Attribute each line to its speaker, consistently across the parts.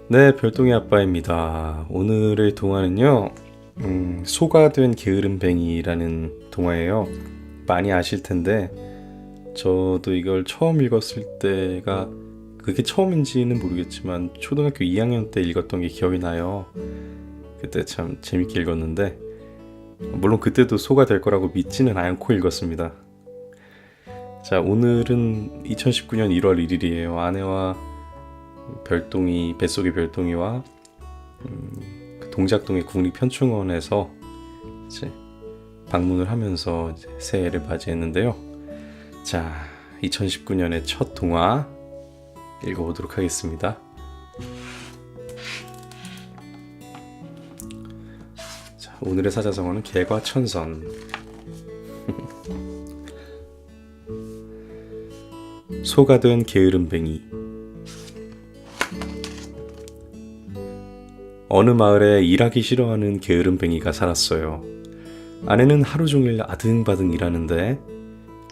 Speaker 1: 네, 별똥이 아빠입니다. 오늘의 동화는요, 소가 된 게으름뱅이라는 동화예요. 많이 아실 텐데, 저도 이걸 처음 읽었을 때가, 그게 처음인지는 모르겠지만, 초등학교 2학년 때 읽었던 게 기억이 나요. 그때 참 재밌게 읽었는데, 물론 그때도 소가 될 거라고 믿지는 않고 읽었습니다. 자, 오늘은 2019년 1월 1일이에요. 아내와 뱃속의 별똥이와 그 동작동의 국립현충원에서 이제 방문을 하면서 이제 새해를 맞이했는데요. 자, 2019년의 첫 동화 읽어보도록 하겠습니다. 자, 오늘의 사자성어는 개과천선. 소가 된 게으름뱅이. 어느 마을에 일하기 싫어하는 게으름뱅이가 살았어요. 아내는 하루 종일 아등바등 일하는데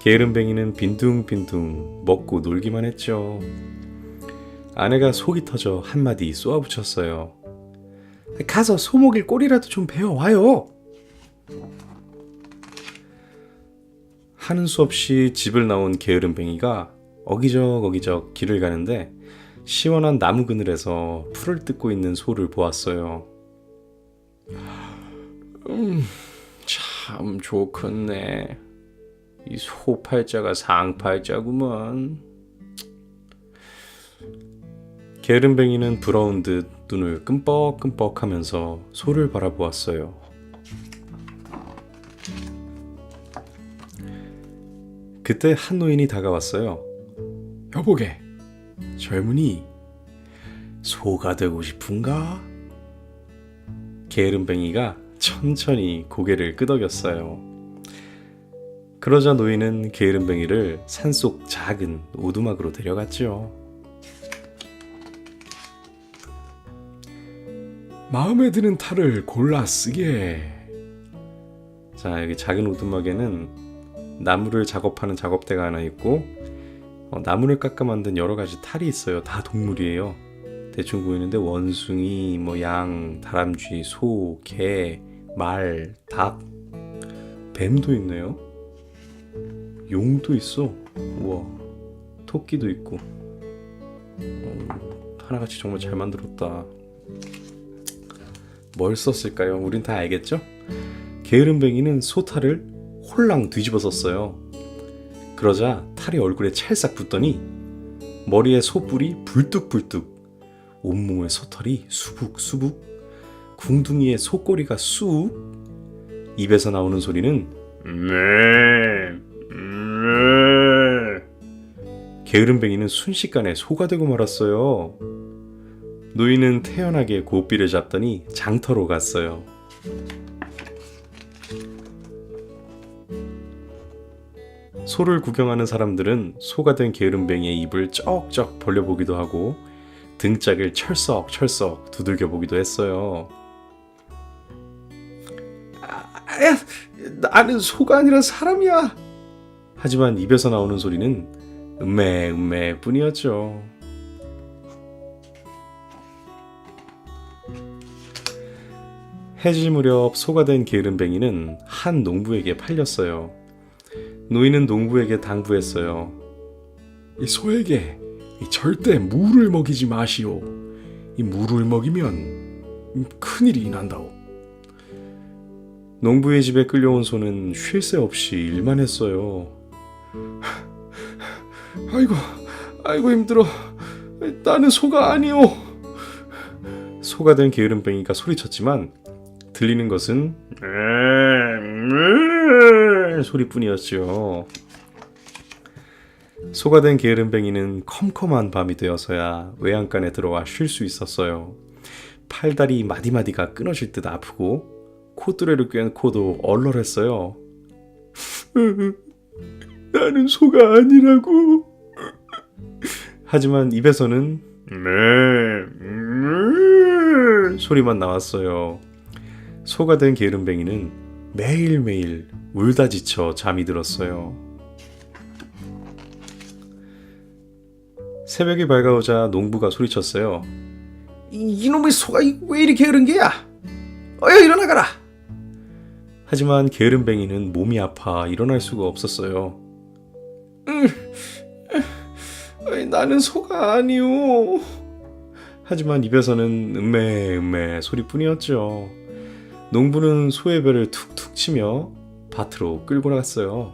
Speaker 1: 게으름뱅이는 빈둥빈둥 먹고 놀기만 했죠. 아내가 속이 터져 한마디 쏘아붙였어요. 가서 소목일 꼴이라도 좀 배워와요. 하는 수 없이 집을 나온 게으름뱅이가 어기적 길을 가는데 시원한 나무 그늘에서 풀을 뜯고 있는 소를 보았어요. 참 좋겠네. 이 소 팔자가 상팔자구먼. 게으름뱅이는 부러운 듯 눈을 끔뻑끔뻑하면서 소를 바라보았어요. 그때 한 노인이 다가왔어요. 여보게, 젊은이, 소가 되고 싶은가? 게으름뱅이가 천천히 고개를 끄덕였어요. 그러자 노인은 게으름뱅이를 산속 작은 오두막으로 데려갔죠. 마음에 드는 탈을 골라 쓰게. 자, 여기 작은 오두막에는 나무를 작업하는 작업대가 하나 있고 나무를 깎아 만든 여러 가지 탈이 있어요. 다 동물이에요. 대충 보이는데 원숭이, 양, 다람쥐, 소, 개, 말, 닭, 뱀도 있네요. 용도 있어. 우와, 토끼도 있고. 하나같이 정말 잘 만들었다. 뭘 썼을까요? 우린 다 알겠죠? 게으름뱅이는 소탈을 홀랑 뒤집어 썼어요. 그러자 탈이 얼굴에 찰싹 붙더니 머리에 소뿔이 불뚝불뚝, 온몸에 소털이 수북수북, 궁둥이에 소꼬리가 쑥, 입에서 나오는 소리는 게으름뱅이는 순식간에 소가 되고 말았어요. 노인은 태연하게 고삐를 잡더니 장터로 갔어요. 소를 구경하는 사람들은 소가 된 게으름뱅이의 입을 쩍쩍 벌려보기도 하고 등짝을 철썩철썩 두들겨보기도 했어요. 나는 소가 아니라 사람이야. 하지만 입에서 나오는 소리는 음메 뿐이었죠. 해질 무렵 소가 된 게으름뱅이는 한 농부에게 팔렸어요. 노인은 농부에게 당부했어요. 이 소에게 절대 물을 먹이지 마시오. 이 물을 먹이면 큰일이 난다오. 농부의 집에 끌려온 소는 쉴 새 없이 일만 했어요. 아이고 힘들어. 나는 소가 아니오. 소가 된 게으름뱅이가 소리쳤지만 들리는 것은 소리뿐이었죠. 소가 된 게으름뱅이는 컴컴한 밤이 되어서야 외양간에 들어와 쉴 수 있었어요. 팔다리 마디마디가 끊어질 듯 아프고 콧뚜레를 꿰는 코도 얼얼했어요. 나는 소가 아니라고. 하지만 입에서는 소리만 나왔어요. 소가 된 게으름뱅이는 매일매일 울다 지쳐 잠이 들었어요. 새벽이 밝아오자 농부가 소리쳤어요. 이놈의 소가 왜 이리 게으른 게야? 어여 일어나가라. 하지만 게으름뱅이는 몸이 아파 일어날 수가 없었어요. 나는 소가 아니오. 하지만 입에서는 음메 소리뿐이었죠. 농부는 소의 배를 툭툭 치며 밭으로 끌고 나갔어요.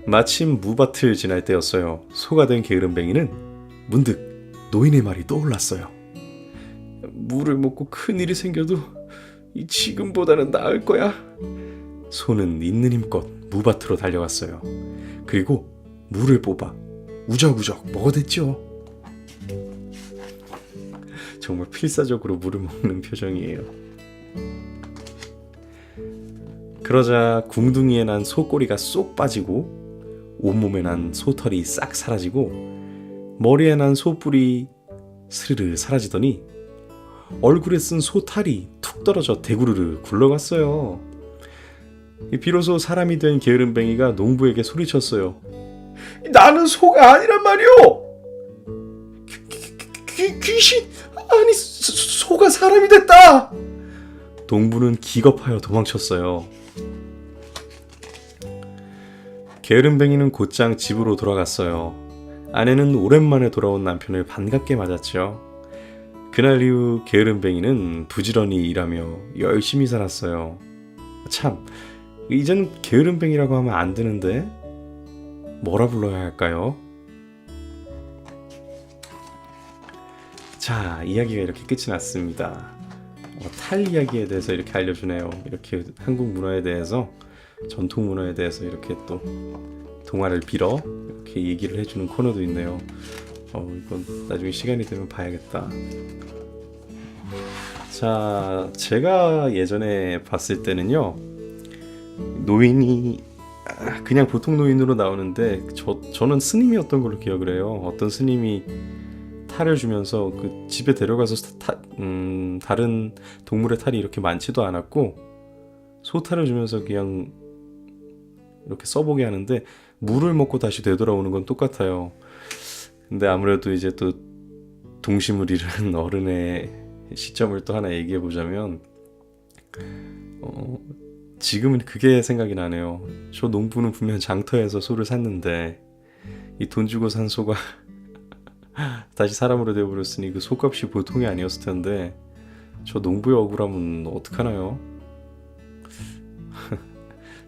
Speaker 1: 마침 무밭을 지날 때였어요. 소가 된 게으름뱅이는 문득 노인의 말이 떠올랐어요. 물을 먹고 큰일이 생겨도 지금보다는 나을 거야. 소는 있는 힘껏 무밭으로 달려갔어요. 그리고 물을 뽑아 우적우적 먹어댔죠. 정말 필사적으로 물을 먹는 표정이에요. 그러자 궁둥이에 난 소꼬리가 쏙 빠지고 온몸에 난 소털이 싹 사라지고 머리에 난 소뿔이 스르르 사라지더니 얼굴에 쓴 소탈이 툭 떨어져 대구르르 굴러갔어요. 비로소 사람이 된 게으름뱅이가 농부에게 소리쳤어요. 나는 소가 아니란 말이오. 귀신, 아니 소가 사람이 됐다. 농부는 기겁하여 도망쳤어요. 게으름뱅이는 곧장 집으로 돌아갔어요. 아내는 오랜만에 돌아온 남편을 반갑게 맞았죠. 그날 이후 게으름뱅이는 부지런히 일하며 열심히 살았어요. 참, 이젠 게으름뱅이라고 하면 안 되는데 뭐라 불러야 할까요? 자, 이야기가 이렇게 끝이 났습니다. 탈 이야기에 대해서 이렇게 알려주네요. 이렇게 한국 문화에 대해서, 전통 문화에 대해서 이렇게 또 동화를 빌어 이렇게 얘기를 해주는 코너도 있네요. 이건 나중에 시간이 되면 봐야겠다. 자, 제가 예전에 봤을 때는요, 노인이 그냥 보통 노인으로 나오는데 저는 스님이었던 걸로 기억을 해요. 어떤 스님이 탈을 주면서 그 집에 데려가서 다른 동물의 탈이 이렇게 많지도 않았고 소탈을 주면서 그냥 이렇게 써보게 하는데 물을 먹고 다시 되돌아오는 건 똑같아요. 근데 아무래도 이제 또 동심을 잃은 어른의 시점을 또 하나 얘기해 보자면 지금은 그게 생각이 나네요. 저 농부는 분명 장터에서 소를 샀는데 이 돈 주고 산 소가 다시 사람으로 되어버렸으니 그 소값이 보통이 아니었을 텐데 저 농부의 억울함은 어떡하나요?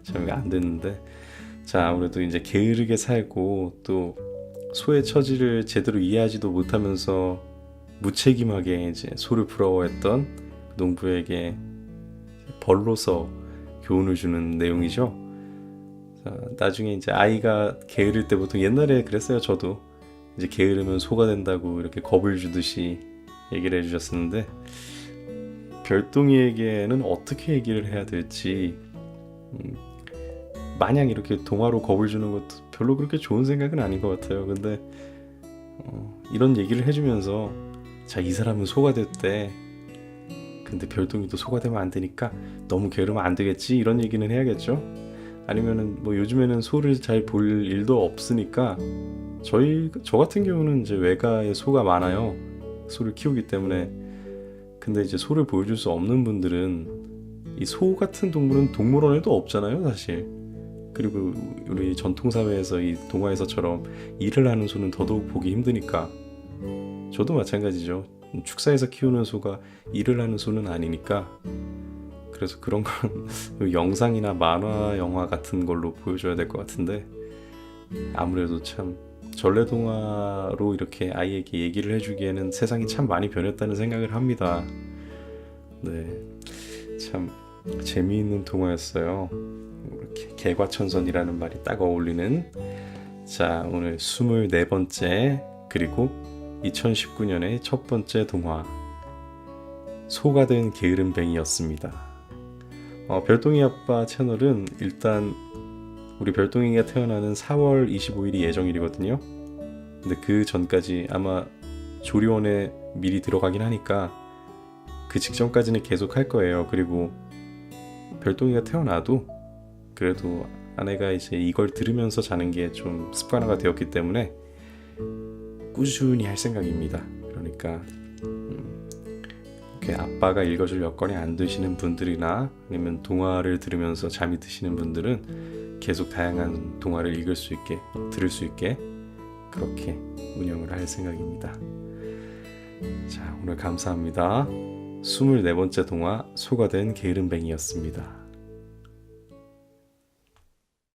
Speaker 1: 참 이게 안 됐는데. 자, 아무래도 이제 게으르게 살고 또 소의 처지를 제대로 이해하지도 못하면서 무책임하게 이제 소를 부러워했던 농부에게 벌로서 교훈을 주는 내용이죠. 자, 나중에 이제 아이가 게으를 때 보통 옛날에 그랬어요. 저도 이제 게으르면 소가 된다고 이렇게 겁을 주듯이 얘기를 해주셨었는데 별똥이에게는 어떻게 얘기를 해야 될지 마냥 이렇게 동화로 겁을 주는 것도 별로 그렇게 좋은 생각은 아닌 것 같아요. 근데 이런 얘기를 해주면서 자, 이 사람은 소가 됐대. 근데 별똥이도 소가 되면 안 되니까 너무 게으르면 안 되겠지, 이런 얘기는 해야겠죠. 아니면은 뭐 요즘에는 소를 잘 볼 일도 없으니까 저 같은 경우는 이제 외가에 소가 많아요. 소를 키우기 때문에. 근데 이제 소를 보여줄 수 없는 분들은 이 소 같은 동물은 동물원에도 없잖아요, 사실. 그리고 우리 전통사회에서 이 동화에서처럼 일을 하는 소는 더더욱 보기 힘드니까. 저도 마찬가지죠. 축사에서 키우는 소가 일을 하는 소는 아니니까. 그래서 그런 건 영상이나 만화, 영화 같은 걸로 보여줘야 될 것 같은데 아무래도 참 전래동화로 이렇게 아이에게 얘기를 해주기에는 세상이 참 많이 변했다는 생각을 합니다. 네, 참 재미있는 동화였어요. 이렇게 개과천선이라는 말이 딱 어울리는. 자, 오늘 24번째 그리고 2019년의 첫 번째 동화 소가 된 게으름뱅이였습니다. 별똥이 아빠 채널은 일단 우리 별똥이가 태어나는 4월 25일이 예정일이거든요. 근데 그 전까지 아마 조리원에 미리 들어가긴 하니까 그 직전까지는 계속 할 거예요. 그리고 별똥이가 태어나도 그래도 아내가 이제 이걸 들으면서 자는 게 좀 습관화가 되었기 때문에 꾸준히 할 생각입니다. 그러니까 이렇게 아빠가 읽어줄 여건이 안 되시는 분들이나 아니면 동화를 들으면서 잠이 드시는 분들은 계속 다양한 동화를 읽을 수 있게, 들을 수 있게 그렇게 운영을 할 생각입니다. 자, 오늘 감사합니다. 24번째 동화 소가 된 게으름뱅이였습니다.